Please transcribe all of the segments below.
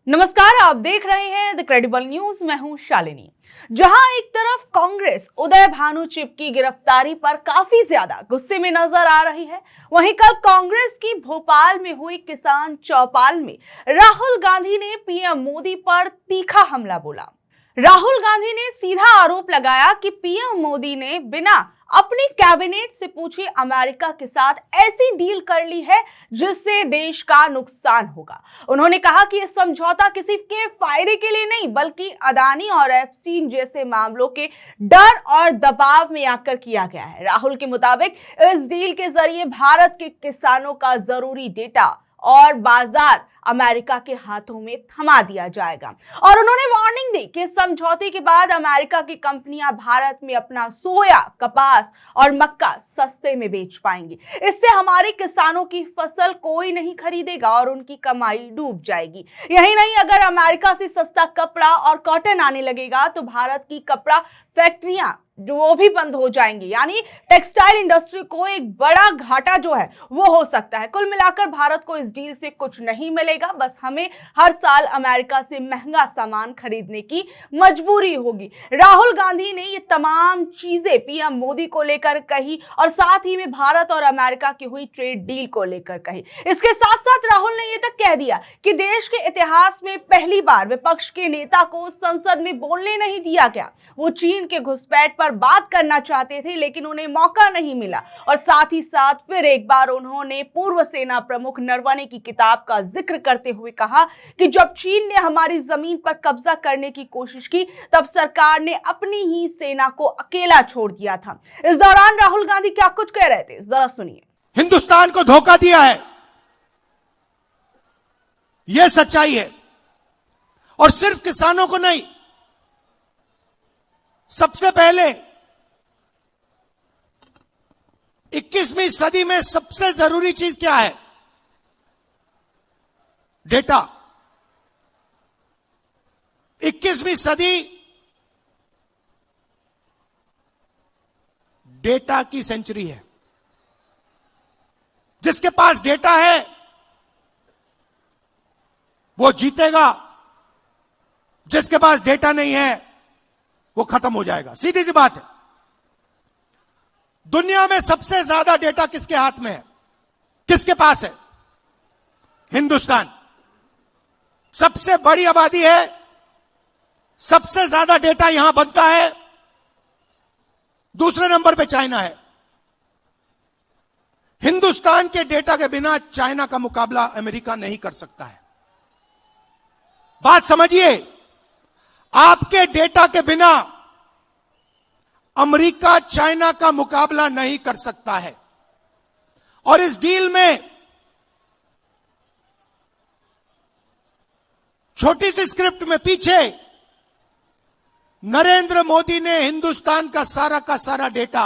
नमस्कार, आप देख रहे हैं द क्रेडिबल न्यूज। मैं हूं शालिनी। जहां एक तरफ कांग्रेस उदय भानु चिप की गिरफ्तारी पर काफी ज्यादा गुस्से में नजर आ रही है, वहीं कल कांग्रेस की भोपाल में हुई किसान चौपाल में राहुल गांधी ने पीएम मोदी पर तीखा हमला बोला। राहुल गांधी ने सीधा आरोप लगाया कि पीएम मोदी ने बिना अपनी कैबिनेट से पूछे अमेरिका के साथ ऐसी डील कर ली है जिससे देश का नुकसान होगा। उन्होंने कहा कि यह समझौता किसी के फायदे के लिए नहीं बल्कि अदानी और एप्स्टीन जैसे मामलों के डर और दबाव में आकर किया गया है। राहुल के मुताबिक इस डील के जरिए भारत के किसानों का जरूरी डेटा और बाजार अमेरिका के हाथों में थमा दिया जाएगा और उन्होंने वार्निंग दी कि समझौते के बाद अमेरिका की कंपनियां भारत में अपना सोया, कपास और मक्का सस्ते में बेच पाएंगी। इससे हमारे किसानों की फसल कोई नहीं खरीदेगा और उनकी कमाई डूब जाएगी। यही नहीं, अगर अमेरिका से सस्ता कपड़ा और कॉटन आने लगेगा तो भारत की कपड़ा फैक्ट्रियां वो भी बंद हो जाएंगी, यानी टेक्सटाइल इंडस्ट्री को एक बड़ा घाटा जो है वो हो सकता है। कुल मिलाकर भारत को इस डील से कुछ नहीं मिलेगा, बस हमें हर साल अमेरिका से महंगा सामान खरीदने की मजबूरी होगी। राहुल गांधी ने ये तमाम चीजें पीएम मोदी को लेकर कही और साथ ही में भारत और अमेरिका की हुई ट्रेड डील को लेकर कही। इसके साथ साथ राहुल ने यह तक कह दिया कि देश के इतिहास में पहली बार विपक्ष के नेता को संसद में बोलने नहीं दिया गया। वो चीन के घुसपैठ पर बात करना चाहते थे लेकिन उन्हें मौका नहीं मिला और साथ ही साथ फिर एक बार उन्होंने पूर्व सेना प्रमुख नरवणे की किताब का जिक्र करते हुए कहा कि जब चीन ने हमारी जमीन पर कब्जा करने की कोशिश की तब सरकार ने अपनी ही सेना को अकेला छोड़ दिया था। इस दौरान राहुल गांधी क्या कुछ कह रहे थे, जरा सुनिए। हिंदुस्तान को धोखा दिया है, यह सच्चाई है। और सिर्फ किसानों को नहीं, सबसे पहले 21वीं सदी में सबसे जरूरी चीज क्या है? डेटा। 21वीं सदी डेटा की सेंचुरी है। जिसके पास डेटा है वो जीतेगा, जिसके पास डेटा नहीं है वो खत्म हो जाएगा। सीधी सी बात है। दुनिया में सबसे ज्यादा डेटा किसके हाथ में है, किसके पास है? हिंदुस्तान। सबसे बड़ी आबादी है, सबसे ज्यादा डेटा यहां बनता है। दूसरे नंबर पे चाइना है। हिंदुस्तान के डेटा के बिना चाइना का मुकाबला अमेरिका नहीं कर सकता है। बात समझिए, आपके डेटा के बिना अमेरिका चाइना का मुकाबला नहीं कर सकता है। और इस डील में छोटी सी स्क्रिप्ट में पीछे नरेंद्र मोदी ने हिंदुस्तान का सारा डेटा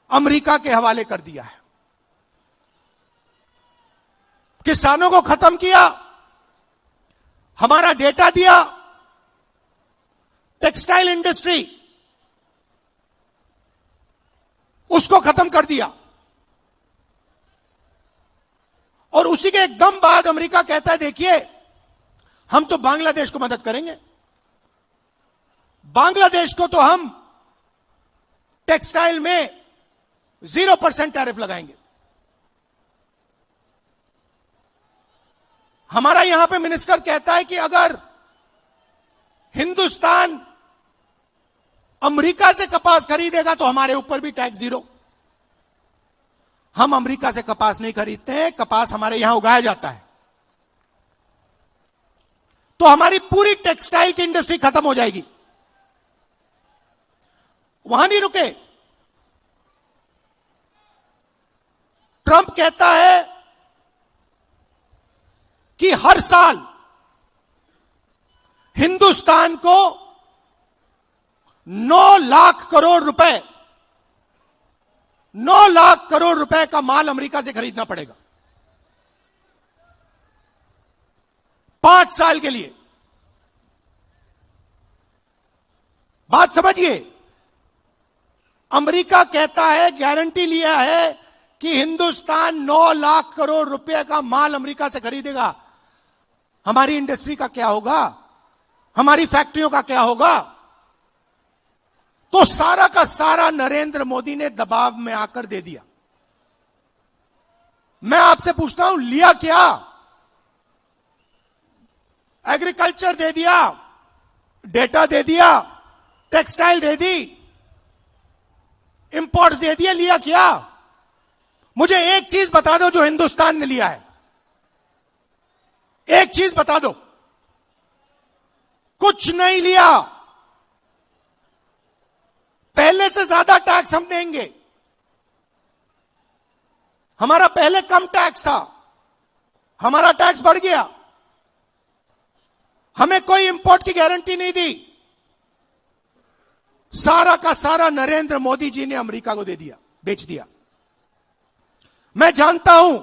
अमेरिका के हवाले कर दिया है। किसानों को खत्म किया, हमारा डेटा दिया, टेक्सटाइल इंडस्ट्री उसको खत्म कर दिया। और उसी के एकदम बाद अमेरिका कहता है देखिए हम तो बांग्लादेश को मदद करेंगे। बांग्लादेश को तो हम टेक्सटाइल में 0% टैरिफ लगाएंगे। हमारा यहां पे मिनिस्टर कहता है कि अगर हिंदुस्तान अमेरिका से कपास खरीदेगा तो हमारे ऊपर भी टैक्स 0। हम अमेरिका से कपास नहीं खरीदते हैं, कपास हमारे यहां उगाया जाता है। तो हमारी पूरी टेक्सटाइल की इंडस्ट्री खत्म हो जाएगी। वहां नहीं रुके। ट्रंप कहता है कि हर साल हिंदुस्तान को 9 लाख करोड़ रुपए 9 लाख करोड़ रुपए का माल अमेरिका से खरीदना पड़ेगा 5 साल के लिए। बात समझिए, अमेरिका कहता है, गारंटी लिया है कि हिंदुस्तान 9 लाख करोड़ रुपए का माल अमेरिका से खरीदेगा। हमारी इंडस्ट्री का क्या होगा, हमारी फैक्ट्रियों का क्या होगा। तो सारा का सारा नरेंद्र मोदी ने दबाव में आकर दे दिया। मैं आपसे पूछता हूं, लिया क्या? एग्रीकल्चर दे दिया, डेटा दे दिया, टेक्सटाइल दे दी, इंपोर्ट दे दिया, लिया क्या? मुझे एक चीज बता दो जो हिंदुस्तान ने लिया है, एक चीज बता दो। कुछ नहीं लिया। पहले से ज्यादा टैक्स हम देंगे। हमारा पहले कम टैक्स था, हमारा टैक्स बढ़ गया। हमें कोई इंपोर्ट की गारंटी नहीं दी। सारा का सारा नरेंद्र मोदी जी ने अमेरिका को दे दिया, बेच दिया। मैं जानता हूं,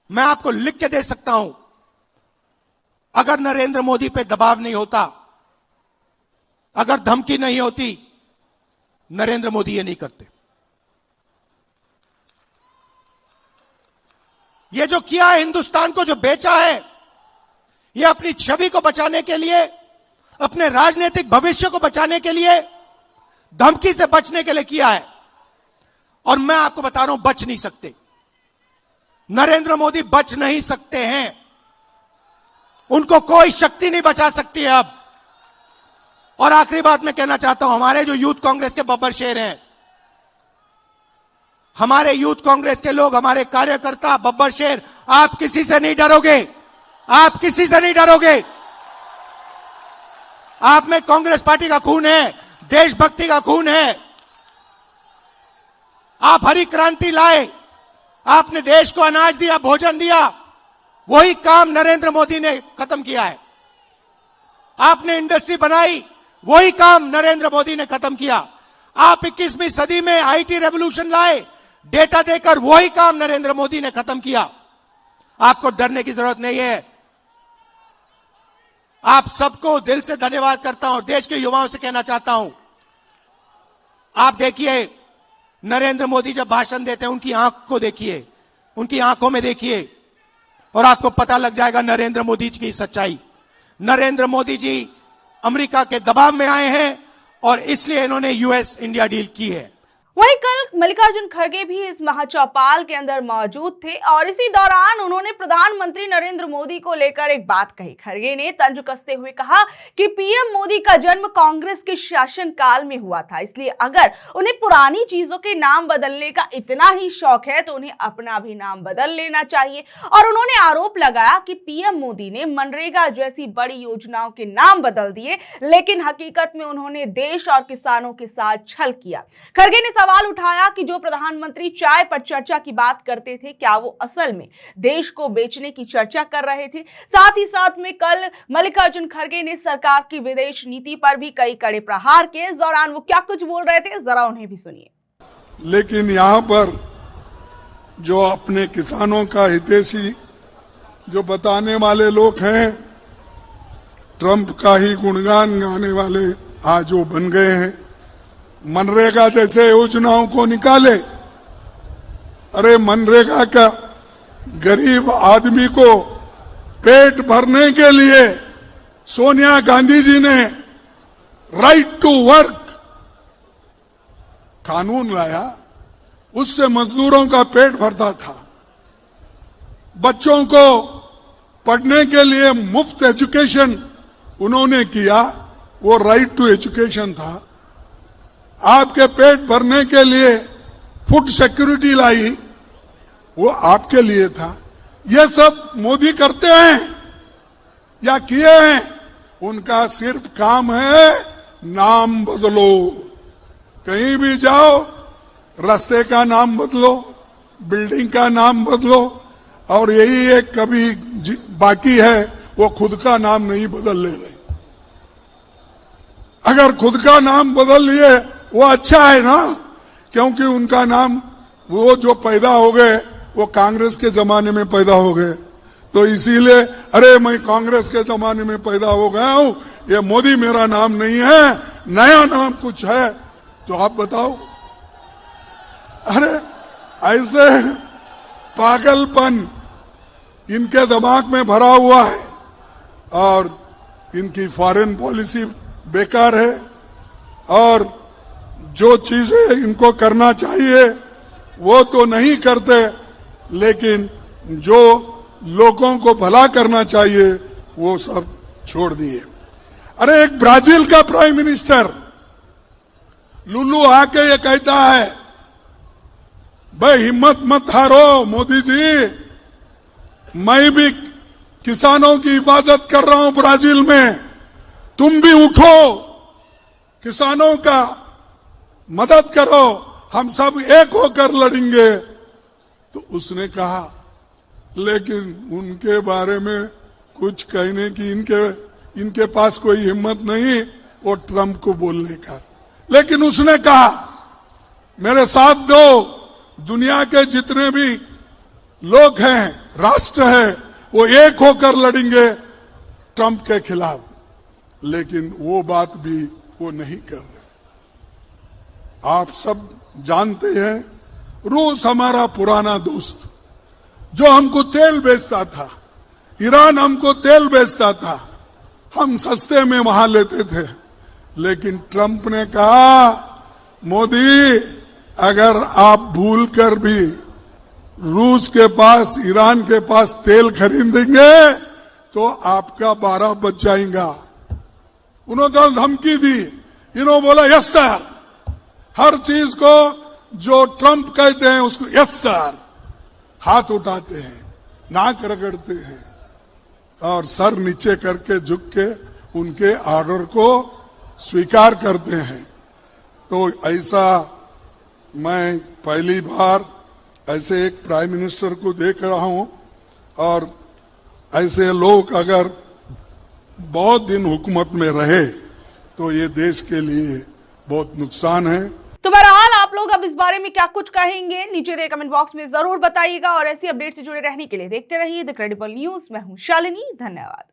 मैं आपको लिख के दे सकता हूं, अगर नरेंद्र मोदी पे दबाव नहीं होता, अगर धमकी नहीं होती, नरेंद्र मोदी ये नहीं करते। ये जो किया है, हिंदुस्तान को जो बेचा है, ये अपनी छवि को बचाने के लिए, अपने राजनीतिक भविष्य को बचाने के लिए, धमकी से बचने के लिए किया है। और मैं आपको बता रहा हूं, बच नहीं सकते। नरेंद्र मोदी बच नहीं सकते हैं। उनको कोई शक्ति नहीं बचा सकती है अब। और आखिरी बात मैं कहना चाहता हूं, हमारे जो यूथ कांग्रेस के बब्बर शेर हैं, हमारे यूथ कांग्रेस के लोग, हमारे कार्यकर्ता बब्बर शेर, आप किसी से नहीं डरोगे, आप किसी से नहीं डरोगे। आप में कांग्रेस पार्टी का खून है, देशभक्ति का खून है। आप हरी क्रांति लाए, आपने देश को अनाज दिया, भोजन दिया, वही काम नरेंद्र मोदी ने खत्म किया है। आपने इंडस्ट्री बनाई, वही काम नरेंद्र मोदी ने खत्म किया। आप 21वीं सदी में आईटी रेवोल्यूशन लाए, डेटा देकर, वही काम नरेंद्र मोदी ने खत्म किया। आपको डरने की जरूरत नहीं है। आप सबको दिल से धन्यवाद करता हूं और देश के युवाओं से कहना चाहता हूं, आप देखिए, नरेंद्र मोदी जब भाषण देते हैं, उनकी आंख को देखिए, उनकी आंखों में देखिए, और आपको पता लग जाएगा नरेंद्र मोदी जी की सच्चाई। नरेंद्र मोदी जी अमेरिका के दबाव में आए हैं और इसलिए इन्होंने यूएस इंडिया डील की है। वहीं कल मल्लिकार्जुन खड़गे भी इस महाचौपाल के अंदर मौजूद थे और इसी दौरान उन्होंने प्रधानमंत्री नरेंद्र मोदी को लेकर एक बात कही। खड़गे ने तंज कसते हुए कहा कि पीएम मोदी का जन्म कांग्रेस के शासनकाल में हुआ था, इसलिए अगर उन्हें पुरानी चीजों के नाम बदलने का इतना ही शौक है तो उन्हें अपना भी नाम बदल लेना चाहिए। और उन्होंने आरोप लगाया कि पीएम मोदी ने मनरेगा जैसी बड़ी योजनाओं के नाम बदल दिए, लेकिन हकीकत में उन्होंने देश और किसानों के साथ छल किया। खड़गे ने सवाल उठाया कि जो प्रधानमंत्री चाय पर चर्चा की बात करते थे, क्या वो असल में देश को बेचने की चर्चा कर रहे थे? साथ ही साथ में कल मल्लिकार्जुन खड़गे ने सरकार की विदेश नीति पर भी कई कड़े प्रहार किए। इस दौरान वो क्या कुछ बोल रहे थे, जरा उन्हें भी सुनिए। लेकिन यहां पर जो अपने किसानों का हितैषी जो बताने वाले लोग हैं, ट्रंप का ही गुणगान गाने वाले आज वो बन गए हैं। मनरेगा जैसे योजनाओं को निकाले। अरे मनरेगा का गरीब आदमी को पेट भरने के लिए सोनिया गांधी जी ने राइट टू वर्क कानून लाया, उससे मजदूरों का पेट भरता था। बच्चों को पढ़ने के लिए मुफ्त एजुकेशन उन्होंने किया, वो राइट टू एजुकेशन था। आपके पेट भरने के लिए फूड सिक्योरिटी लाई, वो आपके लिए था। ये सब मोदी करते हैं या किए हैं? उनका सिर्फ काम है नाम बदलो। कहीं भी जाओ, रास्ते का नाम बदलो, बिल्डिंग का नाम बदलो, और यही एक कभी बाकी है, वो खुद का नाम नहीं बदल ले रहे। अगर खुद का नाम बदल लिए वो अच्छा है ना, क्योंकि उनका नाम, वो जो पैदा हो गए वो कांग्रेस के जमाने में पैदा हो गए, तो इसीलिए अरे मैं कांग्रेस के जमाने में पैदा हो गया हूं, ये मोदी मेरा नाम नहीं है, नया नाम कुछ है तो आप बताओ। अरे ऐसे पागलपन इनके दिमाग में भरा हुआ है और इनकी फॉरेन पॉलिसी बेकार है और जो चीजें इनको करना चाहिए वो तो नहीं करते, लेकिन जो लोगों को भला करना चाहिए वो सब छोड़ दिए। अरे एक ब्राजील का प्राइम मिनिस्टर लुलू आके ये कहता है, भाई हिम्मत मत हारो मोदी जी, मैं भी किसानों की हिफाजत कर रहा हूं ब्राजील में, तुम भी उठो, किसानों का मदद करो, हम सब एक होकर लड़ेंगे। तो उसने कहा, लेकिन उनके बारे में कुछ कहने की इनके पास कोई हिम्मत नहीं वो ट्रंप को बोलने का। लेकिन उसने कहा, मेरे साथ दो, दुनिया के जितने भी लोग हैं, राष्ट्र है, वो एक होकर लड़ेंगे ट्रंप के खिलाफ। लेकिन वो बात भी वो नहीं कर रहे। आप सब जानते हैं, रूस हमारा पुराना दोस्त जो हमको तेल बेचता था, ईरान हमको तेल बेचता था, हम सस्ते में वहां लेते थे। लेकिन ट्रंप ने कहा, मोदी अगर आप भूल कर भी रूस के पास, ईरान के पास तेल खरीदेंगे तो आपका 12 बज जाएगा। उन्होंने धमकी दी, इन्होंने बोला यस सर, हर चीज को जो ट्रंप कहते हैं उसको यस सर, हाथ उठाते हैं, नाक रगड़ते हैं और सर नीचे करके झुक के उनके ऑर्डर को स्वीकार करते हैं। तो ऐसा मैं पहली बार ऐसे एक प्राइम मिनिस्टर को देख रहा हूं और ऐसे लोग अगर बहुत दिन हुकूमत में रहे तो ये देश के लिए बहुत नुकसान है। तो बहरहाल आप लोग अब इस बारे में क्या कुछ कहेंगे, नीचे दिए कमेंट बॉक्स में जरूर बताइएगा और ऐसी अपडेट से जुड़े रहने के लिए देखते रहिए द क्रेडिबल न्यूज। मैं हूं शालिनी, धन्यवाद।